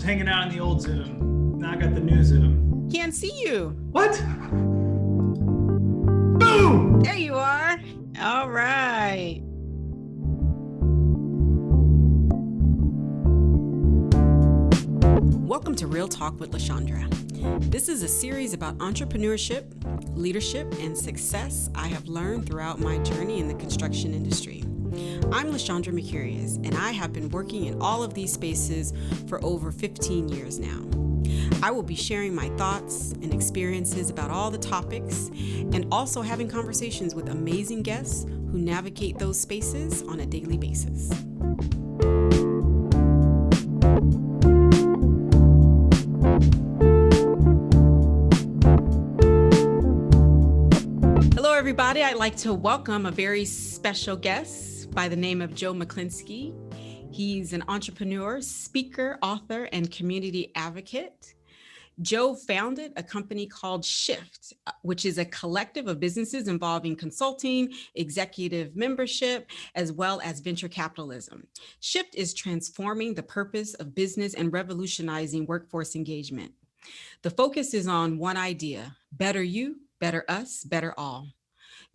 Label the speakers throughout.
Speaker 1: hanging out in the old Zoom. Now I got the new Zoom.
Speaker 2: Can't see you.
Speaker 1: What? Boom!
Speaker 2: There you are. All right. Welcome to Real Talk with LaShondra. This is a series about entrepreneurship, leadership, and success I have learned throughout my journey in the construction industry. I'm LaShondra and I have been working in all of these spaces for over 15 years now. I will be sharing my thoughts and experiences about all the topics and also having conversations with amazing guests who navigate those spaces on a daily basis. Hello, everybody. I'd like to welcome a very special guest by the name of Joe Mechlinski. He's an entrepreneur, speaker, author, and community advocate. Joe founded a company called Shift, which is a collective of businesses involving consulting, executive membership, as well as venture capitalism. Shift is transforming the purpose of business and revolutionizing workforce engagement. The focus is on one idea: better you, better us, better all.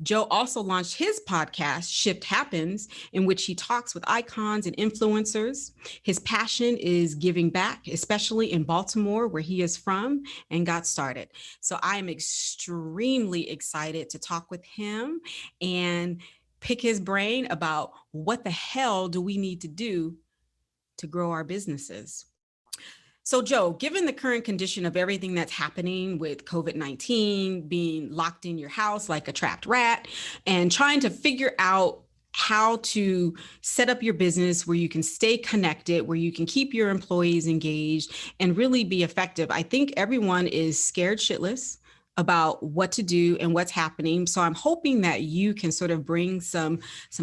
Speaker 2: Joe also launched his podcast, Shift Happens, in which he talks with icons and influencers. His passion is giving back, especially in Baltimore, where he is from and got started. So I am extremely excited to talk with him and pick his brain about what the hell do we need to do to grow our businesses. So Joe, given the current condition of everything that's happening with COVID-19, being locked in your house like a trapped rat, and trying to figure out how to set up your business where you can stay connected, where you can keep your employees engaged and really be effective, I think everyone is scared shitless about what to do and what's happening. So I'm hoping that you can sort of bring some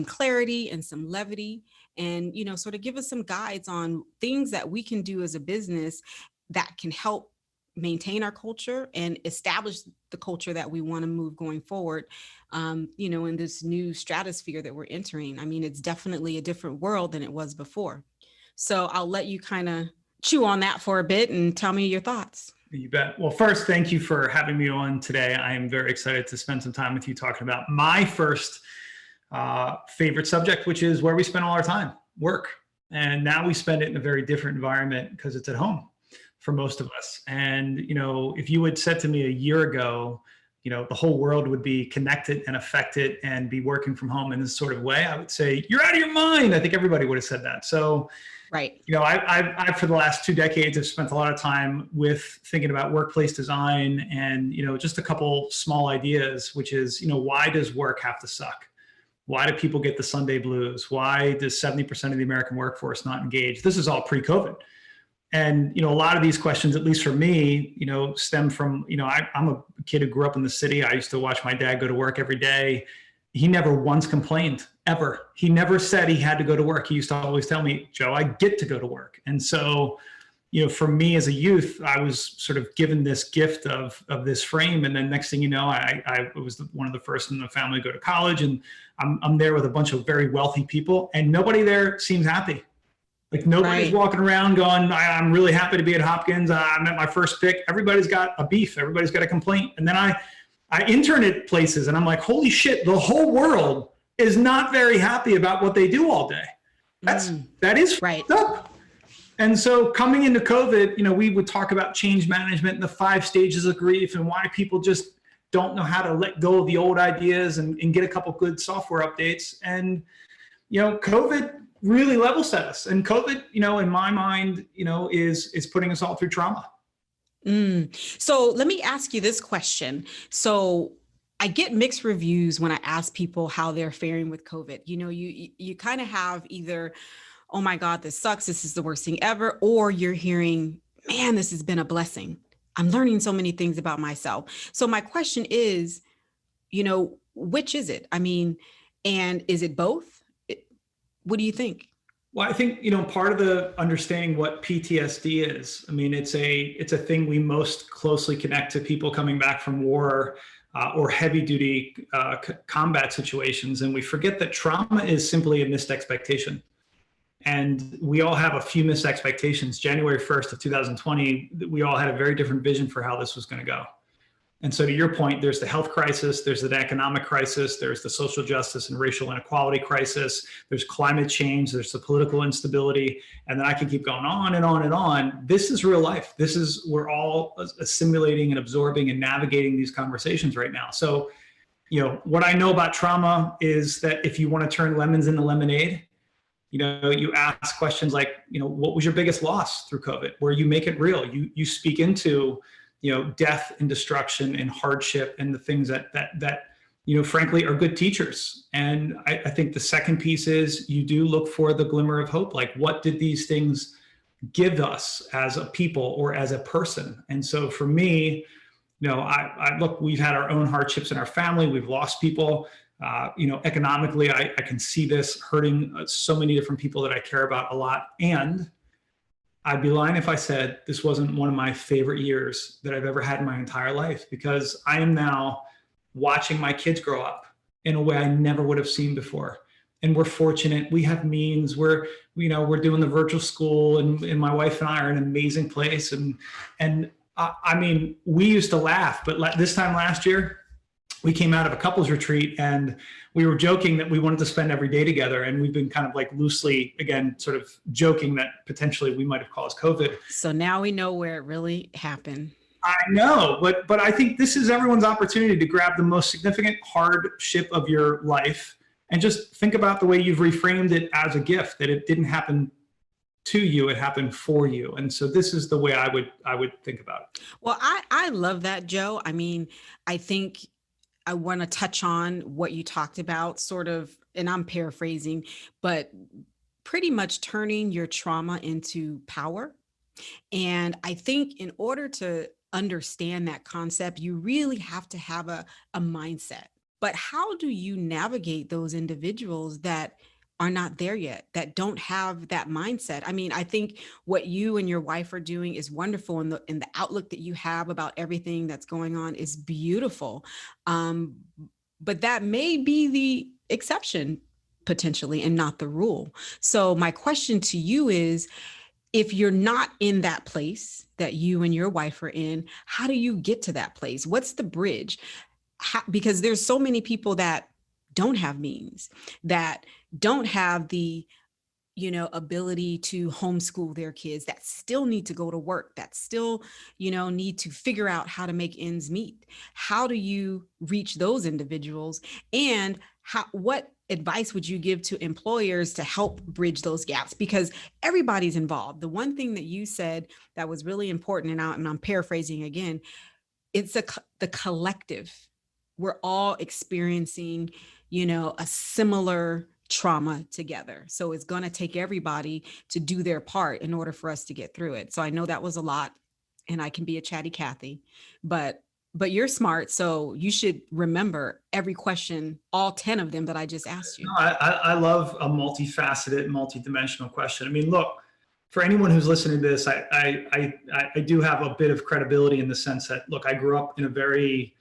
Speaker 2: clarity and some levity and, sort of give us some guides on things that we can do as a business that can help maintain our culture and establish the culture that we want to move going forward, in this new stratosphere that we're entering. I mean, it's definitely a different world than it was before. So I'll let you kind of chew on that for a bit and tell me your thoughts.
Speaker 1: You bet. Well, first, thank you for having me on today. I am very excited to spend some time with you talking about my first favorite subject, which is where we spend all our time, work. And now we spend it in a very different environment because it's at home for most of us. And, if you had said to me a year ago, the whole world would be connected and affected and be working from home in this sort of way, I would say, you're out of your mind. I think everybody would have said that. So,
Speaker 2: right.
Speaker 1: I for the last 2 decades have spent a lot of time with thinking about workplace design and, just a couple small ideas, which is, why does work have to suck? Why do people get the Sunday blues? Why does 70% of the American workforce not engage? This is all pre-COVID. And, a lot of these questions, at least for me, stem from, I'm a kid who grew up in the city. I used to watch my dad go to work every day. He never once complained, ever. He never said he had to go to work. He used to always tell me, Joe, I get to go to work. And so, for me as a youth, I was sort of given this gift of this frame. And then next thing you know, I was one of the first in the family to go to college. And I'm there with a bunch of very wealthy people. And nobody there seems happy. Like nobody's walking around going, I'm really happy to be at Hopkins. I'm at my first pick. Everybody's got a beef. Everybody's got a complaint. And then I intern at places and I'm like, holy shit, the whole world is not very happy about what they do all day. That is
Speaker 2: right.
Speaker 1: Up. And so coming into COVID, we would talk about change management and the 5 stages of grief and why people just don't know how to let go of the old ideas and get a couple good software updates. And, COVID really level set us. And COVID, in my mind, is putting us all through trauma.
Speaker 2: So let me ask you this question. So I get mixed reviews when I ask people how they're faring with COVID. You kind of have either, oh my God, this sucks, this is the worst thing ever, or you're hearing, man, this has been a blessing. I'm learning so many things about myself. So my question is, which is it? I mean, and is it both? What do you think?
Speaker 1: Well, I think, part of the understanding what PTSD is, I mean, it's a thing we most closely connect to people coming back from war or heavy duty combat situations. And we forget that trauma is simply a missed expectation. And we all have a few missed expectations. January 1st of 2020, we all had a very different vision for how this was going to go. And so to your point, there's the health crisis, there's the economic crisis, there's the social justice and racial inequality crisis, there's climate change, there's the political instability, and then I can keep going on and on and on. This is real life. We're all assimilating and absorbing and navigating these conversations right now. So, what I know about trauma is that if you want to turn lemons into lemonade, you ask questions like, what was your biggest loss through COVID, where you make it real. You speak into death and destruction and hardship and the things that frankly are good teachers. And I think the second piece is you do look for the glimmer of hope. Like, what did these things give us as a people or as a person? And so for me, I look, we've had our own hardships in our family. We've lost people. Economically, I can see this hurting so many different people that I care about a lot. And I'd be lying if I said this wasn't one of my favorite years that I've ever had in my entire life, because I am now watching my kids grow up in a way I never would have seen before. And we're fortunate. We have means. We're doing the virtual school, and my wife and I are in an amazing place. And I mean, we used to laugh, but this time last year, we came out of a couples retreat and we were joking that we wanted to spend every day together. And we've been kind of like loosely, again, sort of joking that potentially we might have caused COVID.
Speaker 2: So now we know where it really happened.
Speaker 1: I know, but I think this is everyone's opportunity to grab the most significant hardship of your life and just think about the way you've reframed it as a gift, that it didn't happen to you, it happened for you. And so this is the way I would think about it.
Speaker 2: Well, I love that, Joe. I mean, I think I want to touch on what you talked about, sort of, and I'm paraphrasing, but pretty much turning your trauma into power. And I think in order to understand that concept, you really have to have a mindset. But how do you navigate those individuals that are not there yet, that don't have that mindset? I mean, I think what you and your wife are doing is wonderful, and the outlook that you have about everything that's going on is beautiful. But that may be the exception potentially and not the rule. So my question to you is, if you're not in that place that you and your wife are in, how do you get to that place? What's the bridge? Because there's so many people that don't have means, that don't have the, ability to homeschool their kids, that still need to go to work, that still, need to figure out how to make ends meet. How do you reach those individuals? And what advice would you give to employers to help bridge those gaps? Because everybody's involved. The one thing that you said that was really important, and I'm paraphrasing again, it's the collective. We're all experiencing, a similar trauma together. So it's going to take everybody to do their part in order for us to get through it. So I know that was a lot, and I can be a chatty Cathy, but you're smart. So you should remember every question, all 10 of them that I just asked you.
Speaker 1: No, I love a multifaceted, multidimensional question. I mean, look, for anyone who's listening to this, I do have a bit of credibility in the sense that, look, I grew up in a very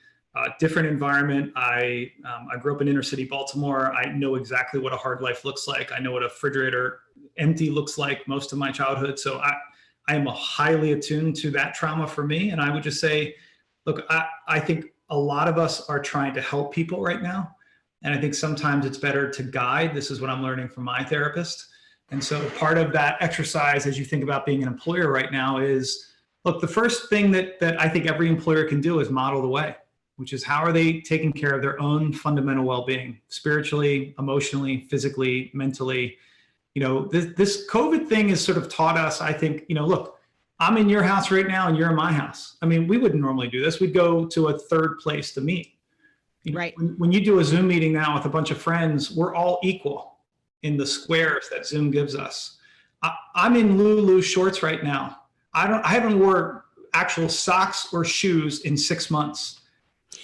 Speaker 1: different environment. I grew up in inner city Baltimore. I know exactly what a hard life looks like. I know what a refrigerator empty looks like most of my childhood. So I am highly attuned to that trauma for me. And I would just say, look, I think a lot of us are trying to help people right now. And I think sometimes it's better to guide. This is what I'm learning from my therapist. And so part of that exercise, as you think about being an employer right now, is, look, the first thing that I think every employer can do is model the way, which is how are they taking care of their own fundamental well-being, spiritually, emotionally, physically, mentally. This COVID thing has sort of taught us, I think, look, I'm in your house right now and you're in my house. I mean, we wouldn't normally do this. We'd go to a third place to meet.
Speaker 2: Right.
Speaker 1: When you do a Zoom meeting now with a bunch of friends, we're all equal in the squares that Zoom gives us. I'm in Lulu shorts right now. I haven't wore actual socks or shoes in 6 months.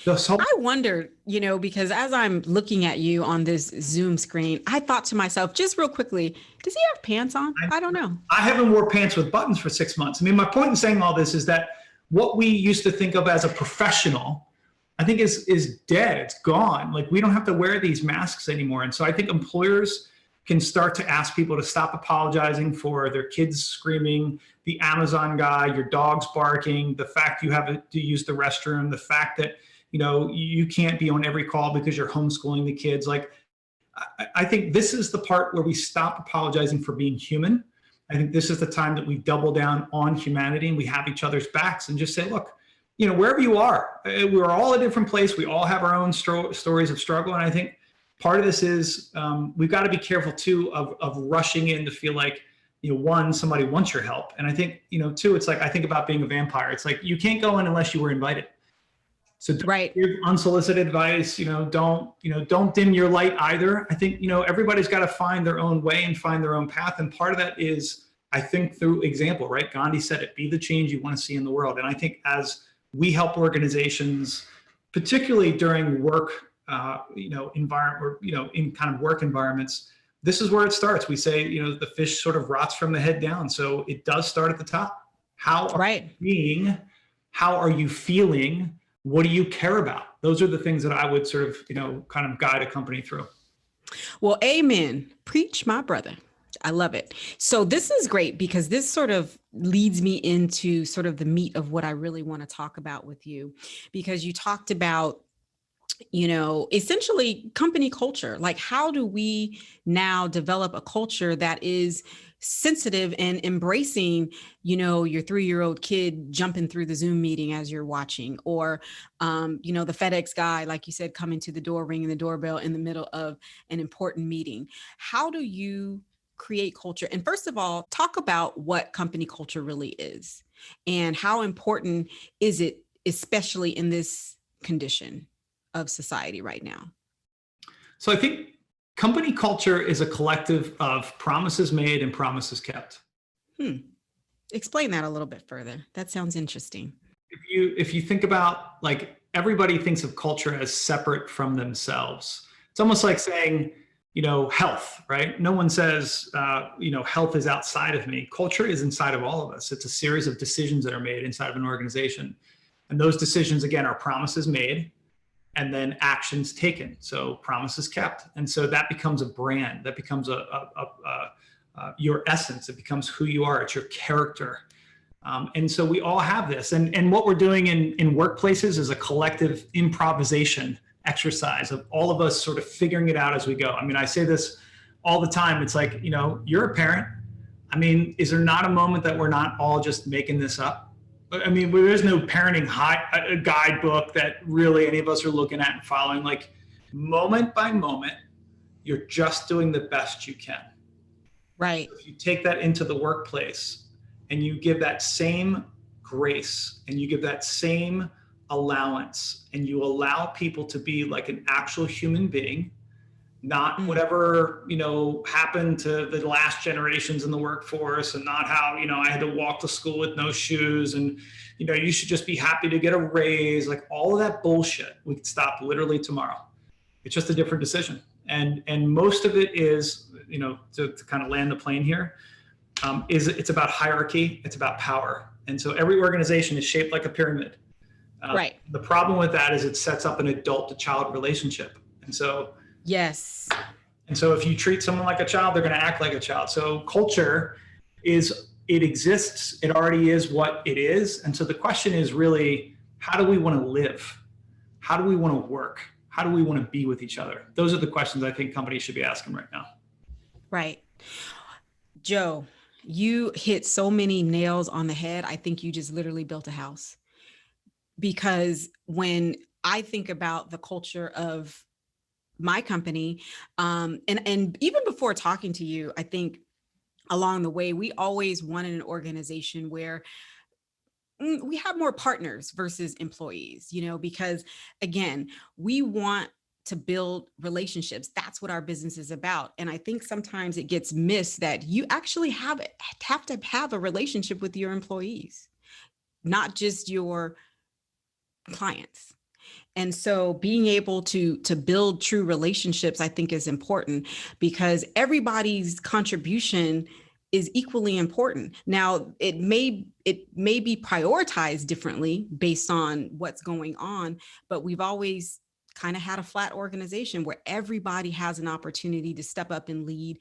Speaker 2: I wonder, because as I'm looking at you on this Zoom screen, I thought to myself, just real quickly, does he have pants on? I don't know.
Speaker 1: I haven't worn pants with buttons for 6 months. I mean, my point in saying all this is that what we used to think of as a professional, I think is dead. It's gone. Like, we don't have to wear these masks anymore. And so I think employers can start to ask people to stop apologizing for their kids screaming, the Amazon guy, your dog's barking, the fact you have to use the restroom, the fact that, you can't be on every call because you're homeschooling the kids. Like, I think this is the part where we stop apologizing for being human. I think this is the time that we double down on humanity and we have each other's backs and just say, look, wherever you are, we're all a different place. We all have our own stories of struggle. And I think part of this is we've got to be careful too of rushing in to feel like, one, somebody wants your help. And I think, two, it's like, I think about being a vampire. It's like, you can't go in unless you were invited. So don't give unsolicited advice, don't dim your light either. I think, everybody's got to find their own way and find their own path. And part of that is, I think, through example, right? Gandhi said it, be the change you want to see in the world. And I think as we help organizations, particularly during work, environment, or, in kind of work environments, this is where it starts. We say, the fish sort of rots from the head down. So it does start at the top. How are you being? How are you feeling? What do you care about? Those are the things that I would sort of, kind of guide a company through.
Speaker 2: Well, amen. Preach, my brother. I love it. So this is great because this sort of leads me into sort of the meat of what I really want to talk about with you, because you talked about, essentially company culture. Like, how do we now develop a culture that is sensitive and embracing, your 3-year-old kid jumping through the Zoom meeting as you're watching, or, the FedEx guy, like you said, coming to the door, ringing the doorbell in the middle of an important meeting. How do you create culture? And first of all, talk about what company culture really is and how important is it, especially in this condition of society right now?
Speaker 1: So I think company culture is a collective of promises made and promises kept.
Speaker 2: Explain that a little bit further. That sounds interesting.
Speaker 1: If you think about, like, everybody thinks of culture as separate from themselves. It's almost like saying, health, right? No one says, health is outside of me. Culture is inside of all of us. It's a series of decisions that are made inside of an organization. And those decisions, again, are promises made and then actions taken. So promises kept. And so that becomes a brand. That becomes your essence. It becomes who you are. It's your character. And so we all have this. And what we're doing in workplaces is a collective improvisation exercise of all of us sort of figuring it out as we go. I mean, I say this all the time. It's like, you're a parent. I mean, is there not a moment that we're not all just making this up? I mean, there's no parenting guidebook that really any of us are looking at and following. Like, moment by moment, you're just doing the best you can.
Speaker 2: Right.
Speaker 1: If you take that into the workplace and you give that same grace and you give that same allowance and you allow people to be like an actual human being, not whatever, happened to the last generations in the workforce, and not how, I had to walk to school with no shoes, and, you should just be happy to get a raise. Like, all of that bullshit, we could stop literally tomorrow. It's just a different decision. And most of it is, to kind of land the plane here, it's about hierarchy. It's about power. And so every organization is shaped like a pyramid.
Speaker 2: Right.
Speaker 1: The problem with that is it sets up an adult to child relationship. And so,
Speaker 2: yes.
Speaker 1: And so if you treat someone like a child, they're going to act like a child. So culture it exists. It already is what it is. And so the question is really, how do we want to live? How do we want to work? How do we want to be with each other? Those are the questions I think companies should be asking right now.
Speaker 2: Right. Joe, you hit so many nails on the head. I think you just literally built a house. Because when I think about the culture of my company, and even before talking to you, I think along the way, we always wanted an organization where we have more partners versus employees, because again, we want to build relationships. That's what our business is about. And I think sometimes it gets missed that you actually have to have a relationship with your employees, not just your clients. And so being able to build true relationships, I think, is important, because everybody's contribution is equally important. Now, it may be prioritized differently based on what's going on, but we've always kind of had a flat organization where everybody has an opportunity to step up and lead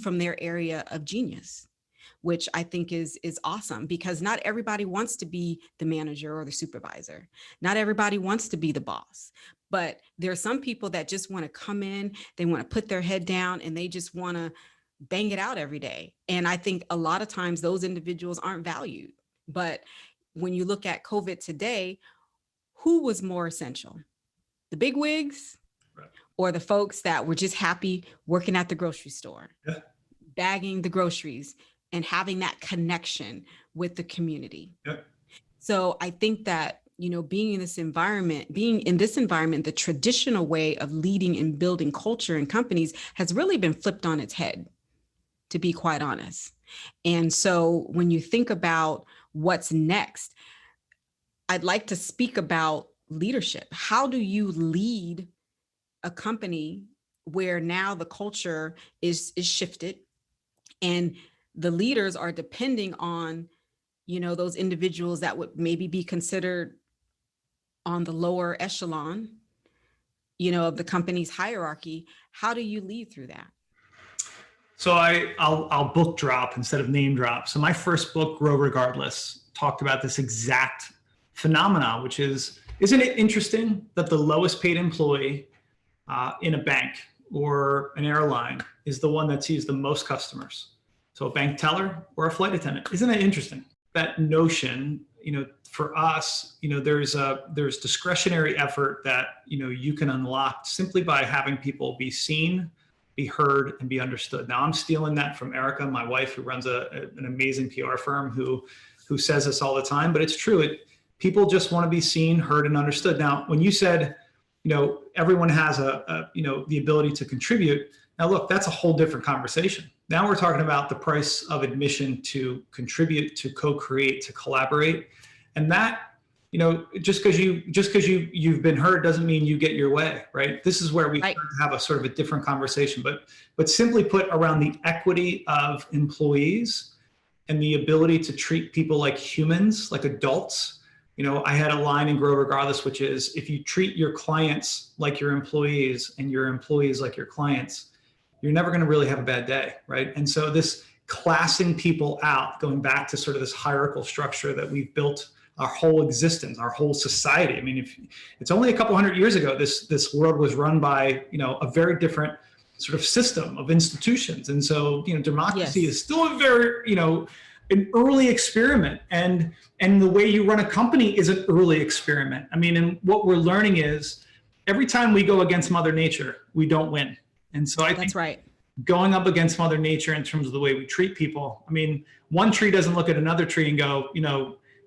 Speaker 2: from their area of genius, which I think is awesome, because not everybody wants to be the manager or the supervisor. Not everybody wants to be the boss. But there are some people that just want to come in, they want to put their head down, and they just want to bang it out every day. And I think a lot of times those individuals aren't valued. But when you look at COVID today, who was more essential? The big wigs,
Speaker 1: Right.
Speaker 2: or the folks that were just happy working at the grocery store,
Speaker 1: Yeah.
Speaker 2: bagging the groceries and having that connection with the community.
Speaker 1: Yeah.
Speaker 2: So I think that, being in this environment, the traditional way of leading and building culture in companies has really been flipped on its head, to be quite honest. And so when you think about what's next, I'd like to speak about leadership. How do you lead a company where now the culture is shifted, and the leaders are depending on, those individuals that would maybe be considered on the lower echelon, of the company's hierarchy? How do you lead through that?
Speaker 1: So I'll book drop instead of name drop. So my first book, Grow Regardless, talked about this exact phenomena, which is, isn't it interesting that the lowest paid employee in a bank or an airline is the one that sees the most customers? So a bank teller or a flight attendant. Isn't that interesting? That notion, for us, there's discretionary effort that, you can unlock simply by having people be seen, be heard, and be understood. Now I'm stealing that from Erica, my wife, who runs an amazing PR firm, who says this all the time, but it's true. People just want to be seen, heard, and understood. Now, when you said, everyone has the ability to contribute. Now, look, that's a whole different conversation. Now we're talking about the price of admission to contribute, to co-create, to collaborate. And that, just because you've been heard doesn't mean you get your way, right? This is where we have a sort of a different conversation, but simply put, around the equity of employees and the ability to treat people like humans, like adults. I had a line in Grow Regardless, which is, if you treat your clients like your employees and your employees like your clients, you're never going to really have a bad day, right? And so this classing people out, going back to sort of this hierarchical structure that we've built our whole existence, our whole society. I mean, if it's only a couple hundred years ago, this world was run by, a very different sort of system of institutions. And so, democracy is still a very, an early experiment, and the way you run a company is an early experiment. I mean, and what we're learning is every time we go against Mother Nature, we don't win. And so I think
Speaker 2: that's right.
Speaker 1: Going up against Mother Nature in terms of the way we treat people. I mean, one tree doesn't look at another tree and go,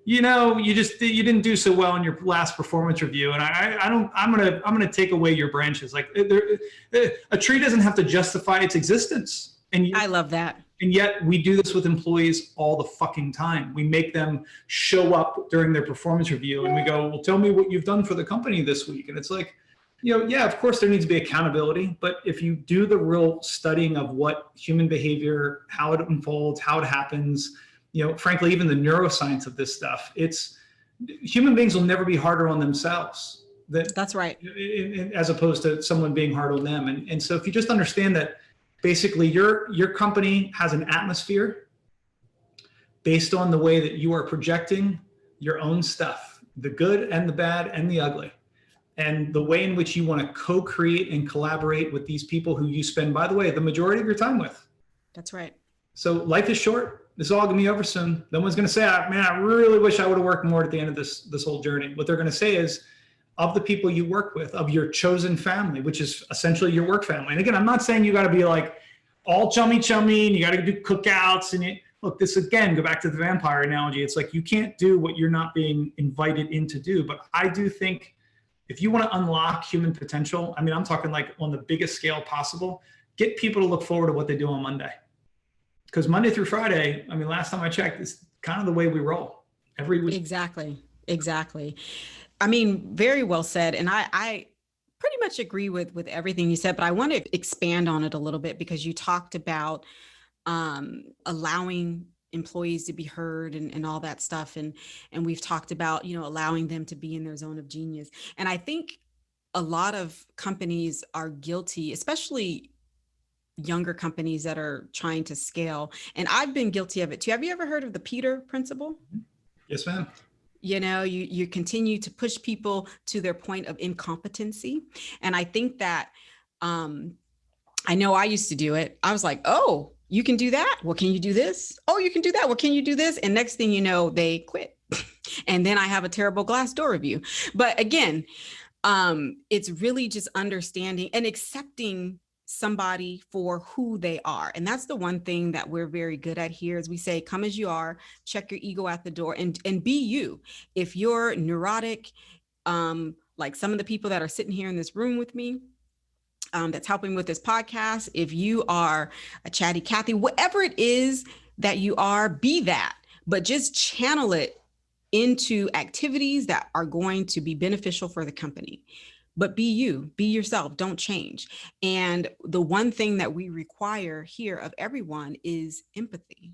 Speaker 1: you didn't do so well in your last performance review, and I'm gonna take away your branches. Like a tree doesn't have to justify its existence. And
Speaker 2: I love that.
Speaker 1: And yet we do this with employees all the fucking time. We make them show up during their performance review and we go, well, tell me what you've done for the company this week. And it's like, yeah, of course there needs to be accountability, but if you do the real studying of what human behavior, how it unfolds, how it happens, frankly, even the neuroscience of this stuff, human beings will never be harder on themselves.
Speaker 2: That's right.
Speaker 1: As opposed to someone being hard on them. And so if you just understand that, basically, your company has an atmosphere based on the way that you are projecting your own stuff, the good and the bad and the ugly, and the way in which you want to co-create and collaborate with these people who you spend, by the way, the majority of your time with.
Speaker 2: That's right.
Speaker 1: So life is short. This is all going to be over soon. No one's going to say, man, I really wish I would have worked more at the end of this whole journey. What they're going to say is, of the people you work with, of your chosen family, which is essentially your work family. And again, I'm not saying you got to be like all chummy and you got to do cookouts and look, this again, go back to the vampire analogy. It's like, you can't do what you're not being invited in to do. But I do think if you want to unlock human potential, I mean, I'm talking like on the biggest scale possible, get people to look forward to what they do on Monday. Because Monday through Friday, I mean, last time I checked, it's kind of the way we roll every week.
Speaker 2: Exactly. I mean, very well said. And I pretty much agree with everything you said, but I want to expand on it a little bit, because you talked about allowing employees to be heard and all that stuff. And we've talked about, allowing them to be in their zone of genius. And I think a lot of companies are guilty, especially younger companies that are trying to scale. And I've been guilty of it too. Have you ever heard of the Peter principle?
Speaker 1: Yes, ma'am.
Speaker 2: You continue to push people to their point of incompetency. And I think that, I know I used to do it. I was like, oh, you can do that? Well, can you do this? Oh, you can do that? Well, can you do this? And next thing you know, they quit. And then I have a terrible Glassdoor review. But again, it's really just understanding and accepting somebody for who they are. And that's the one thing that we're very good at here is we say, come as you are, check your ego at the door and be you. If you're neurotic, like some of the people that are sitting here in this room with me, that's helping with this podcast, if you are a chatty Cathy, whatever it is that you are, be that, but just channel it into activities that are going to be beneficial for the company. But be you, be yourself, don't change. And the one thing that we require here of everyone is empathy.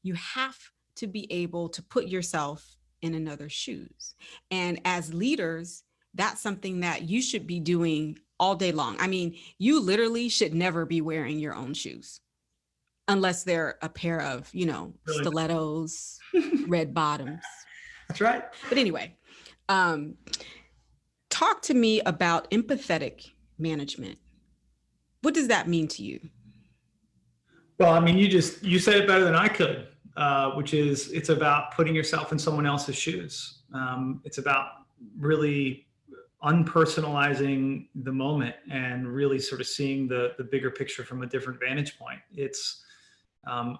Speaker 2: You have to be able to put yourself in another's shoes. And as leaders, that's something that you should be doing all day long. I mean, you literally should never be wearing your own shoes unless they're a pair of, really? Stilettos, red bottoms.
Speaker 1: That's right.
Speaker 2: But anyway, talk to me about empathetic management. What does that mean to you?
Speaker 1: Well, I mean, you said it better than I could, which is it's about putting yourself in someone else's shoes. It's about really unpersonalizing the moment and really sort of seeing the bigger picture from a different vantage point. It's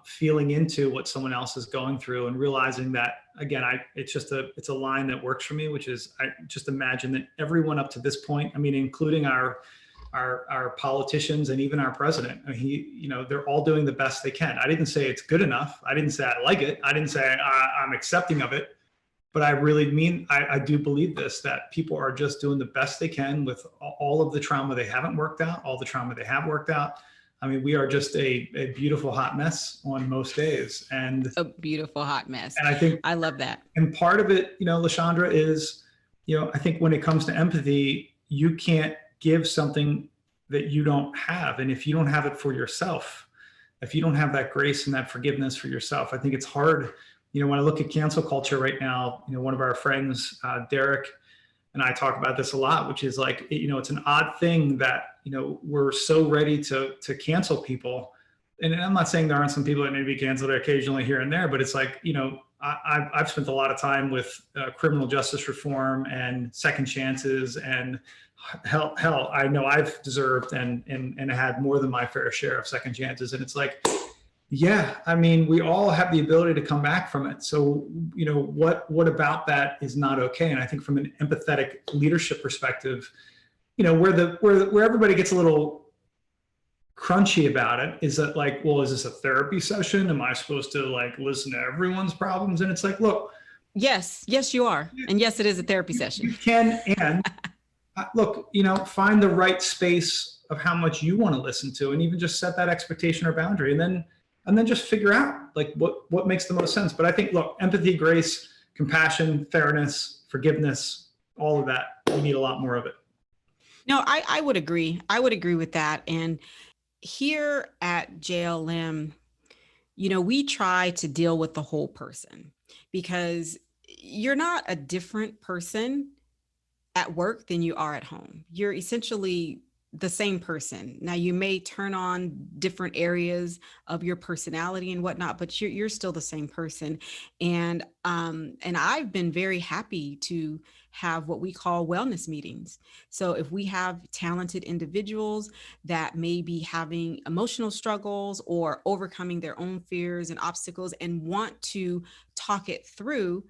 Speaker 1: feeling into what someone else is going through and realizing that, again, it's a line that works for me, which is I just imagine that everyone up to this point, I mean, including our politicians and even our president, they're all doing the best they can. I didn't say it's good enough. I didn't say I like it. I didn't say I'm accepting of it. But I really mean, I do believe this, that people are just doing the best they can with all of the trauma they haven't worked out, all the trauma they have worked out. I mean, we are just a beautiful hot mess on most days. And
Speaker 2: a beautiful hot mess.
Speaker 1: And I think
Speaker 2: I love that.
Speaker 1: And part of it, LaShondra, is, I think when it comes to empathy, you can't give something that you don't have. And if you don't have it for yourself, if you don't have that grace and that forgiveness for yourself, I think it's hard. When I look at cancel culture right now, one of our friends, Derek, and I talk about this a lot, which is like, it's an odd thing that, we're so ready to cancel people. And I'm not saying there aren't some people that may be canceled occasionally here and there, but it's like, I've spent a lot of time with criminal justice reform and second chances, and hell, I know I've deserved and had more than my fair share of second chances. And it's like, yeah, I mean, we all have the ability to come back from it. So, what about that is not okay? And I think from an empathetic leadership perspective, where everybody gets a little crunchy about it is that like, well, is this a therapy session? Am I supposed to like listen to everyone's problems? And it's like, look.
Speaker 2: Yes, you are. And yes, it is a therapy session.
Speaker 1: You can, and look, find the right space of how much you want to listen to, and even just set that expectation or boundary. And then just figure out like what makes the most sense. But I think, look, empathy, grace, compassion, fairness, forgiveness, all of that, we need a lot more of it.
Speaker 2: No, I would agree. I would agree with that. And here at JLM, we try to deal with the whole person, because you're not a different person at work than you are at home. You're essentially the same person. Now, you may turn on different areas of your personality and whatnot, but you're still the same person. And I've been very happy to have what we call wellness meetings. So if we have talented individuals that may be having emotional struggles or overcoming their own fears and obstacles and want to talk it through,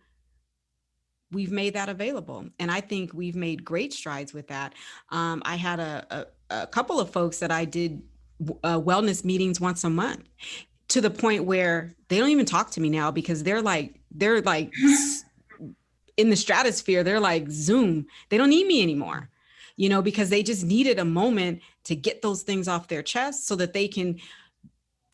Speaker 2: we've made that available. And I think we've made great strides with that. I had a couple of folks that I did wellness meetings once a month, to the point where they don't even talk to me now, because they're like in the stratosphere. They're like Zoom. They don't need me anymore, because they just needed a moment to get those things off their chest so that they can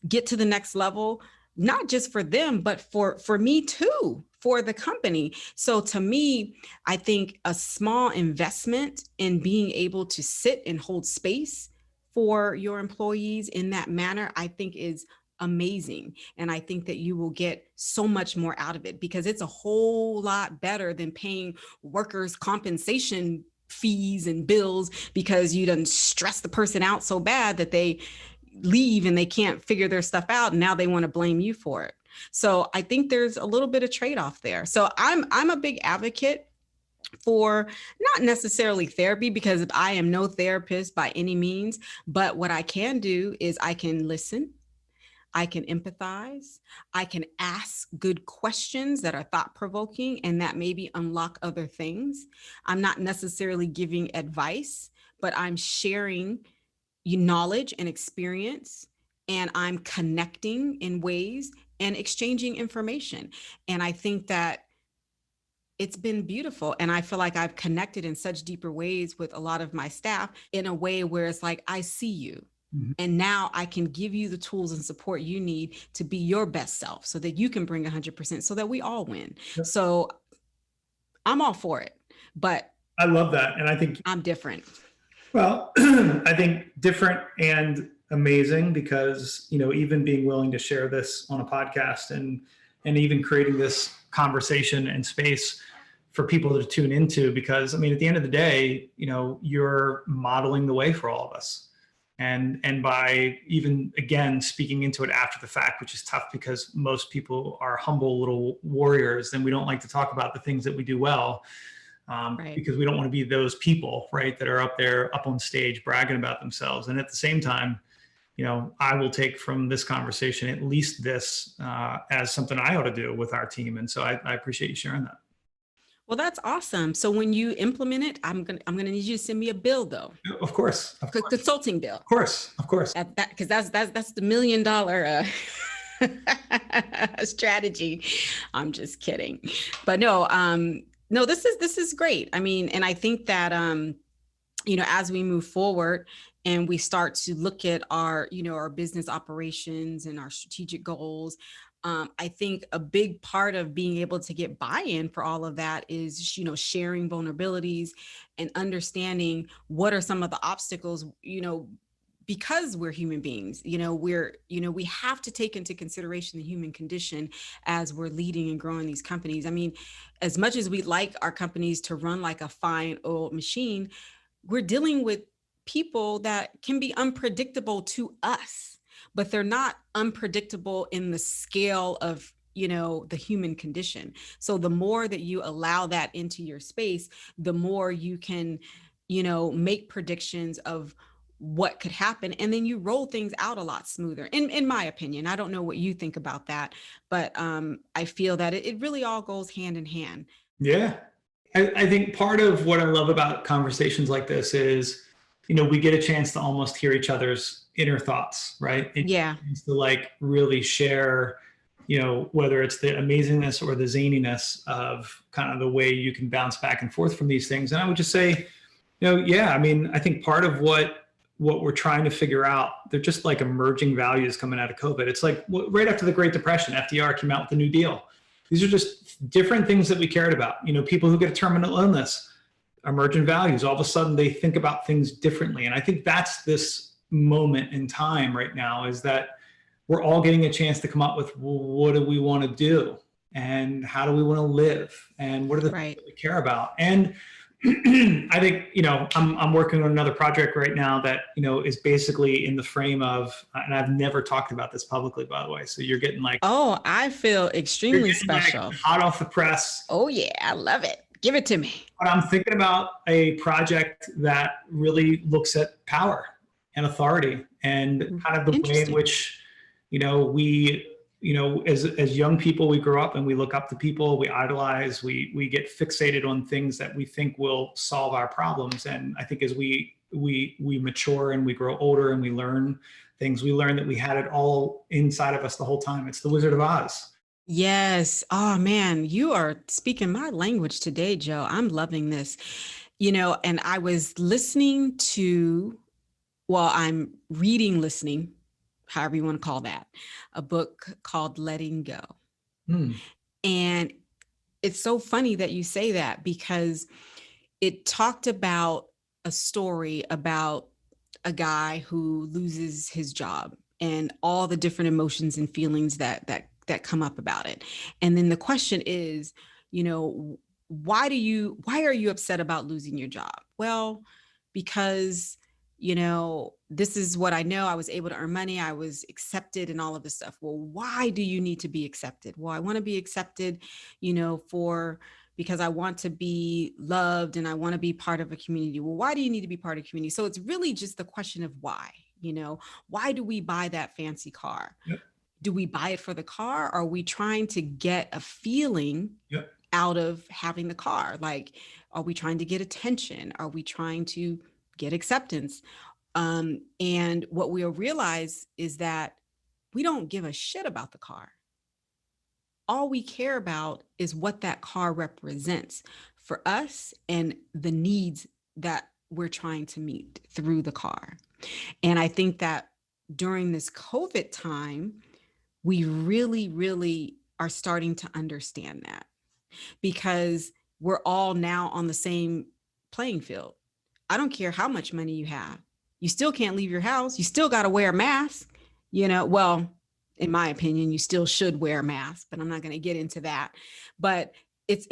Speaker 2: get to the next level not just for them, but for me too, for the company. So to me, I think a small investment in being able to sit and hold space for your employees in that manner, I think is amazing. And I think that you will get so much more out of it, because it's a whole lot better than paying workers' compensation fees and bills because you done stress the person out so bad that they leave and they can't figure their stuff out, and now they want to blame you for it. So I think there's a little bit of trade-off there. So I'm a big advocate for not necessarily therapy, because I am no therapist by any means, but what I can do is I can listen, I can empathize, I can ask good questions that are thought provoking and that maybe unlock other things. I'm not necessarily giving advice, but I'm sharing knowledge and experience, and I'm connecting in ways and exchanging information. And I think that it's been beautiful. And I feel like I've connected in such deeper ways with a lot of my staff in a way where it's like, I see you. And now I can give you the tools and support you need to be your best self so that you can bring 100% so that we all win. Yep. So I'm all for it, but
Speaker 1: I love that. And I think
Speaker 2: I'm different.
Speaker 1: Well, I think different and amazing, because, even being willing to share this on a podcast and even creating this conversation and space for people to tune into, because at the end of the day, you're modeling the way for all of us. And by even, again, speaking into it after the fact, which is tough because most people are humble little warriors and we don't like to talk about the things that we do well. Right. Because we don't want to be those people, right, that are up on stage bragging about themselves. And at the same time, I will take from this conversation at least this as something I ought to do with our team. And so I appreciate you sharing that.
Speaker 2: Well, that's awesome. So when you implement it, I'm gonna need you to send me a bill, though.
Speaker 1: Of course.
Speaker 2: Consulting bill.
Speaker 1: Of course.
Speaker 2: Because that's the $1 million strategy. I'm just kidding, but no. No, this is great. And I think that, as we move forward and we start to look at our business operations and our strategic goals, I think a big part of being able to get buy-in for all of that is, sharing vulnerabilities and understanding what are some of the obstacles, because we're human beings, we have to take into consideration the human condition as we're leading and growing these companies. As much as we like our companies to run like a fine old machine, we're dealing with people that can be unpredictable to us, but they're not unpredictable in the scale of, the human condition. So the more that you allow that into your space, the more you can, make predictions of what could happen. And then you roll things out a lot smoother, in my opinion. I don't know what you think about that, but I feel that it really all goes hand in hand.
Speaker 1: Yeah. I think part of what I love about conversations like this is, we get a chance to almost hear each other's inner thoughts, right?
Speaker 2: Yeah.
Speaker 1: To really share, whether it's the amazingness or the zaniness of kind of the way you can bounce back and forth from these things. And I would just say, I think part of what we're trying to figure out, they're just like emerging values coming out of COVID. It's like right after the Great Depression, FDR came out with the New Deal. These are just different things that we cared about. People who get a terminal illness, emergent values, all of a sudden they think about things differently. And I think that's this moment in time right now, is that we're all getting a chance to come up with, well, what do we want to do? And how do we want to live? And what are the things that we care about? And I think, I'm working on another project right now that, is basically in the frame of, and I've never talked about this publicly, by the way. So you're getting
Speaker 2: oh, I feel extremely special.
Speaker 1: Hot off the press.
Speaker 2: Oh yeah. I love it. Give it to me.
Speaker 1: But I'm thinking about a project that really looks at power and authority and kind of the way in which, we, as young people, we grow up and we look up to people, we idolize, we get fixated on things that we think will solve our problems. And I think as we mature and we grow older and we learn things, we learn that we had it all inside of us the whole time. It's the Wizard of Oz.
Speaker 2: Yes. Oh man, you are speaking my language today, Joe. I'm loving this. And I was listening to, I'm listening however you want to call that, a book called Letting Go.
Speaker 1: Hmm.
Speaker 2: And it's so funny that you say that, because it talked about a story about a guy who loses his job and all the different emotions and feelings that come up about it. And then the question is, why are you upset about losing your job? Well, because this is what I know. I was able to earn money. I was accepted and all of this stuff. Well, why do you need to be accepted? Well, I want to be accepted, because I want to be loved and I want to be part of a community. Well, why do you need to be part of a community? So it's really just the question of why. Why do we buy that fancy car?
Speaker 1: Yep.
Speaker 2: Do we buy it for the car? Or are we trying to get a feeling
Speaker 1: Yep.
Speaker 2: out of having the car? Like, are we trying to get attention? Are we trying to get acceptance? And what we'll realize is that we don't give a shit about the car. All we care about is what that car represents for us and the needs that we're trying to meet through the car. And I think that during this COVID time, we really, really are starting to understand that, because we're all now on the same playing field. I don't care how much money you have. You still can't leave your house. You still got to wear a mask, well, in my opinion, you still should wear a mask, but I'm not going to get into that. But it's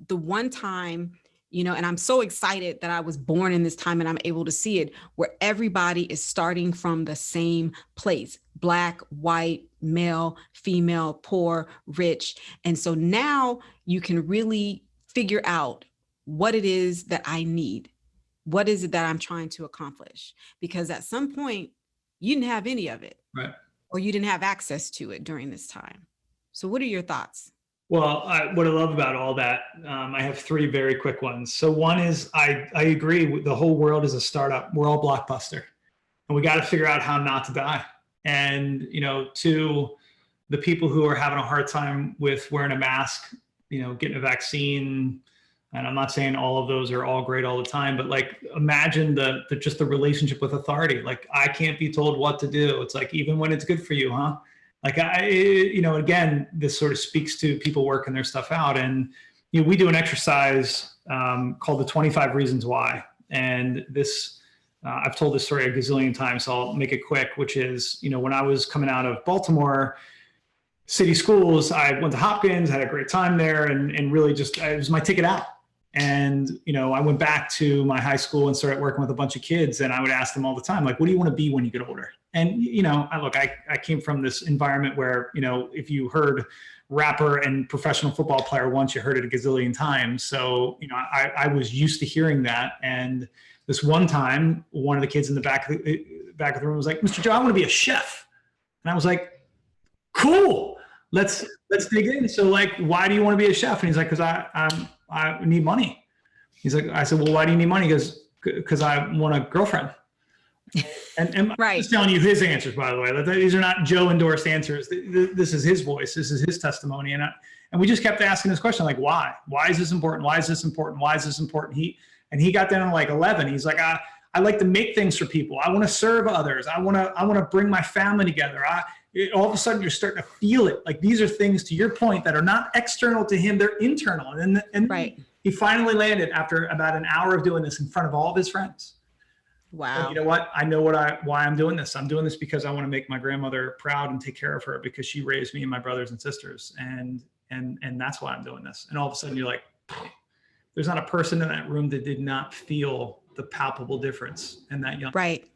Speaker 2: the one time, and I'm so excited that I was born in this time and I'm able to see it, where everybody is starting from the same place: Black, white, male, female, poor, rich. And so now you can really figure out what it is that I need. What is it that I'm trying to accomplish? Because at some point you didn't have any of it.
Speaker 1: Right.
Speaker 2: Or you didn't have access to it during this time. So what are your thoughts?
Speaker 1: Well, what I love about all that, I have three very quick ones. So one is I agree. The whole world is a startup. We're all Blockbuster, and we got to figure out how not to die. And to the people who are having a hard time with wearing a mask, getting a vaccine, and I'm not saying all of those are all great all the time, but like imagine the just the relationship with authority. Like I can't be told what to do. It's like, even when it's good for you, huh? Like again, this sort of speaks to people working their stuff out. And we do an exercise called the 25 Reasons Why. And this, I've told this story a gazillion times, so I'll make it quick, which is, when I was coming out of Baltimore city schools, I went to Hopkins, had a great time there, and really just, it was my ticket out. And, I went back to my high school and started working with a bunch of kids, and I would ask them all the time, like, what do you want to be when you get older? And, I came from this environment where, if you heard rapper and professional football player once, you heard it a gazillion times. So, I was used to hearing that. And this one time, one of the kids in the back of the room was like, Mr. Joe, I want to be a chef. And I was like, cool, let's dig in. So like, why do you want to be a chef? And he's like, because I need money. He's like, I said, well, why do you need money? He goes, because I want a girlfriend. And
Speaker 2: Right.
Speaker 1: I'm just telling you his answers, by the way. These are not Joe endorsed answers. This is his voice. This is his testimony. And we just kept asking this question, like, why? Why is this important? Why is this important? Why is this important? He got down to like 11. He's like, I like to make things for people. I want to serve others. I want to bring my family together. All of a sudden you're starting to feel it. Like these are things, to your point, that are not external to him. They're internal. And
Speaker 2: right.
Speaker 1: He finally landed after about an hour of doing this in front of all of his friends.
Speaker 2: Wow.
Speaker 1: And you know what? I know why I'm doing this. I'm doing this because I want to make my grandmother proud and take care of her, because she raised me and my brothers and sisters. And that's why I'm doing this. And all of a sudden you're like, there's not a person in that room that did not feel the palpable difference in that young.
Speaker 2: Right.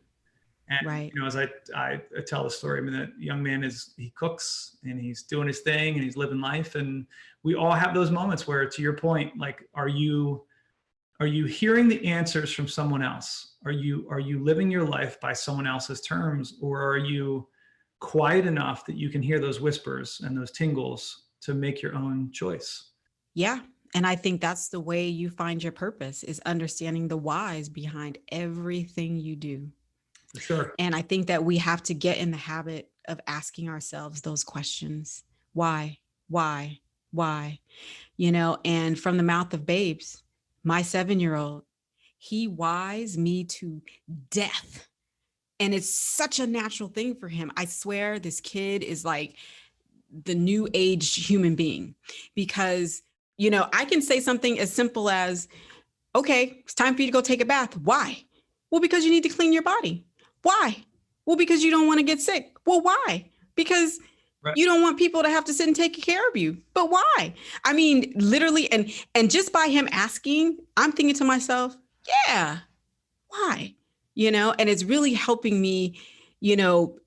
Speaker 1: And,
Speaker 2: right.
Speaker 1: As I tell the story, I mean, that young man he cooks and he's doing his thing and he's living life. And we all have those moments where, to your point, like, are you hearing the answers from someone else? Are you living your life by someone else's terms? Or are you quiet enough that you can hear those whispers and those tingles to make your own choice?
Speaker 2: Yeah. And I think that's the way you find your purpose, is understanding the whys behind everything you do.
Speaker 1: For sure.
Speaker 2: And I think that we have to get in the habit of asking ourselves those questions. Why? And from the mouth of babes, my 7-year-old, he whys me to death And it's such a natural thing for him. I swear this kid is like the new age human being, because, I can say something as simple as, okay, it's time for you to go take a bath. Why? Well, because you need to clean your body. Why? Well, because you don't want to get sick. Well, why? Because you don't want people to have to sit and take care of you. But why? I mean, literally, and just by him asking, I'm thinking to myself, yeah, why? And it's really helping me,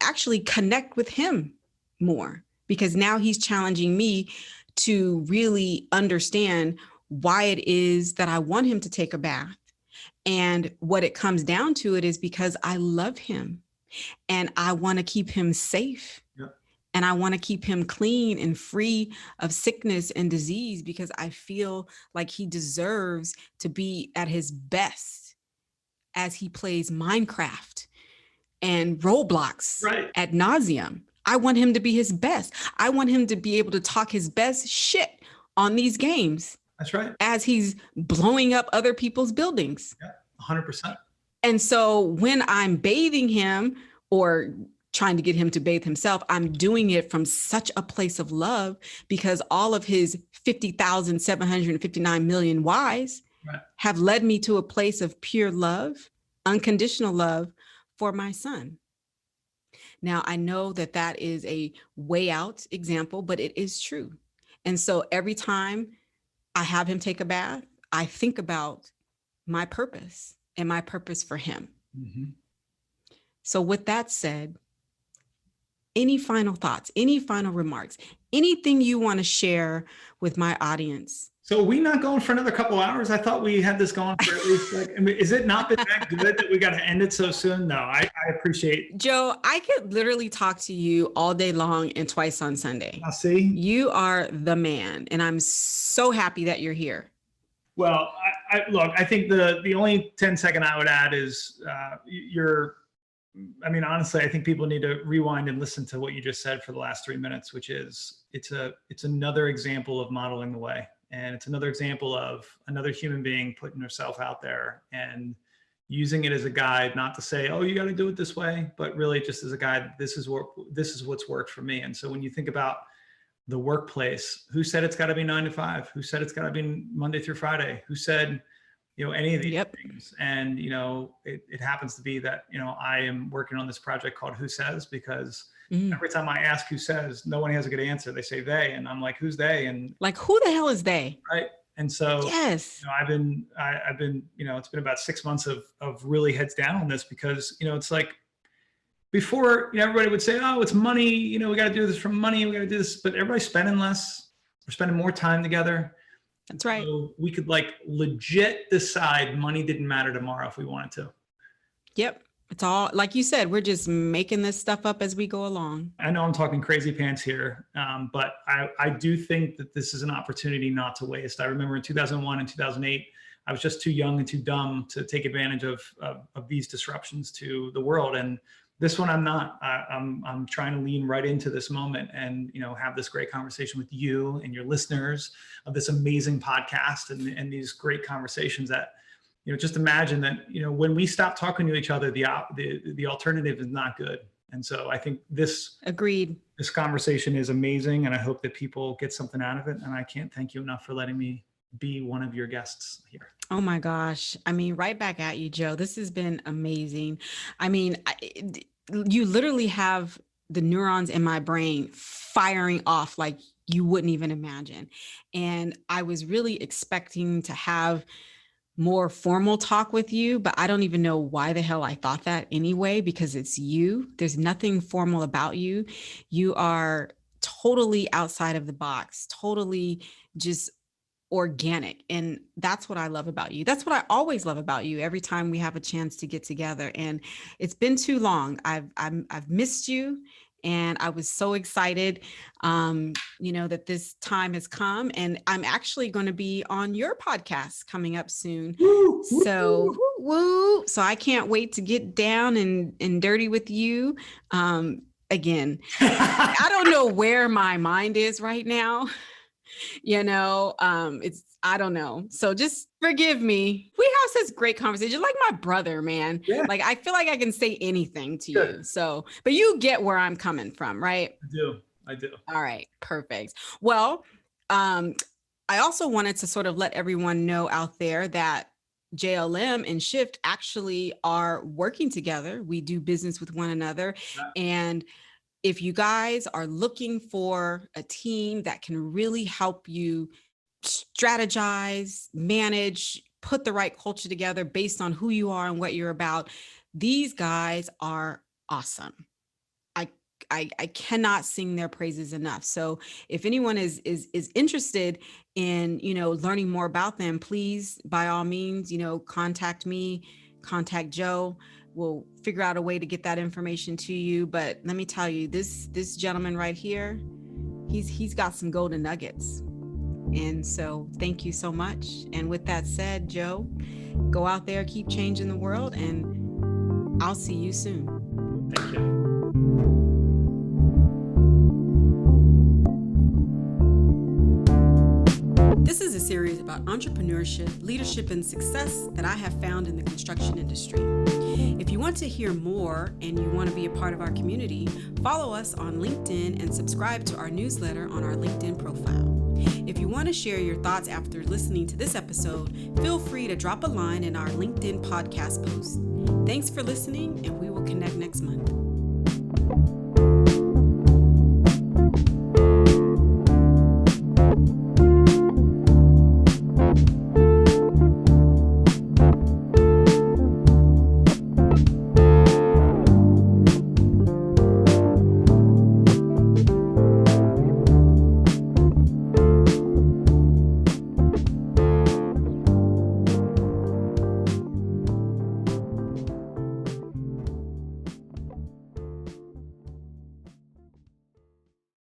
Speaker 2: actually connect with him more, because now he's challenging me to really understand why it is that I want him to take a bath. And what it comes down to it is because I love him and I want to keep him safe.
Speaker 1: Yeah.
Speaker 2: And I want to keep him clean and free of sickness and disease, because I feel like he deserves to be at his best as he plays Minecraft and Roblox ad nauseum. I want him to be his best. I want him to be able to talk his best shit on these games.
Speaker 1: That's right.
Speaker 2: As he's blowing up other people's buildings.
Speaker 1: Yeah, 100%.
Speaker 2: And so when I'm bathing him or trying to get him to bathe himself, I'm doing it from such a place of love, because all of his 50,759 million whys have led me to a place of pure love, unconditional love for my son. Now, I know that that is a way out example, but it is true. And so every time I have him take a bath, I think about my purpose and my purpose for him.
Speaker 1: Mm-hmm.
Speaker 2: So with that said, any final thoughts, any final remarks, anything you want to share with my audience?
Speaker 1: So are we not going for another couple hours? I thought we had this going for at least is it not been that good that we got to end it so soon? No, I appreciate.
Speaker 2: Joe, I could literally talk to you all day long and twice on Sunday.
Speaker 1: I'll see.
Speaker 2: You are the man, and I'm so happy that you're here.
Speaker 1: Well, look, I think the only 10-second I would add is honestly, I think people need to rewind and listen to what you just said for the last 3 minutes, which is it's another example of modeling the way. And it's another example of another human being putting herself out there and using it as a guide, not to say, oh, you got to do it this way, but really just as a guide. This is what's worked for me. And so when you think about the workplace, who said it's got to be 9 to 5? Who said it's got to be Monday through Friday? Who said, any of these things? And, it happens to be that, I am working on this project called Who Says, because every time I ask who says, no one has a good answer. They say they, and I'm like, who's they? And
Speaker 2: like, who the hell is they?
Speaker 1: Right. And so,
Speaker 2: yes,
Speaker 1: I've been, it's been about 6 months of really heads down on this, because, it's like before, everybody would say, oh, it's money. We got to do this for money. We got to do this, but everybody's spending less. We're spending more time together.
Speaker 2: That's right.
Speaker 1: So we could legit decide money didn't matter tomorrow if we wanted to.
Speaker 2: Yep. It's all, like you said, we're just making this stuff up as we go along.
Speaker 1: I know I'm talking crazy pants here, but I do think that this is an opportunity not to waste. I remember in 2001 and 2008, I was just too young and too dumb to take advantage of these disruptions to the world. And this one, I'm not. I'm trying to lean right into this moment and have this great conversation with you and your listeners of this amazing podcast and these great conversations that just imagine that when we stop talking to each other, the alternative is not good. And so I think this conversation is amazing, and I hope that people get something out of it. And I can't thank you enough for letting me be one of your guests here.
Speaker 2: Oh my gosh. Right back at you, Joe. This has been amazing. You literally have the neurons in my brain firing off like you wouldn't even imagine. And I was really expecting to have more formal talk with you, but I don't even know why the hell I thought that anyway, because it's you. There's nothing formal about you. You are totally outside of the box, totally just organic. And that's what I love about you. That's what I always love about you every time we have a chance to get together. And it's been too long. I've missed you. And I was so excited, that this time has come, and I'm actually going to be on your podcast coming up soon. So I can't wait to get down and dirty with you. Again, I don't know where my mind is right now. I don't know. So just forgive me. We have such great conversations. You're like my brother, man.
Speaker 1: Yeah.
Speaker 2: Like I feel like I can say anything to
Speaker 1: Good.
Speaker 2: you. So, but you get where I'm coming from, right?
Speaker 1: I do.
Speaker 2: All right, perfect. Well, I also wanted to sort of let everyone know out there that JLM and Shift actually are working together. We do business with one another. And if you guys are looking for a team that can really help you strategize, manage, put the right culture together based on who you are and what you're about, these guys are awesome. I cannot sing their praises enough. So if anyone is interested in, learning more about them, please, by all means, contact me, contact Joe. We'll figure out a way to get that information to you. But let me tell you, this gentleman right here, he's got some golden nuggets. And so thank you so much. And with that said, Joe, go out there, keep changing the world, and I'll see you soon.
Speaker 1: Thank you.
Speaker 2: This is a series about entrepreneurship, leadership, and success that I have found in the construction industry. If you want to hear more and you want to be a part of our community, follow us on LinkedIn and subscribe to our newsletter on our LinkedIn profile. If you want to share your thoughts after listening to this episode, feel free to drop a line in our LinkedIn podcast post. Thanks for listening, and we will connect next month.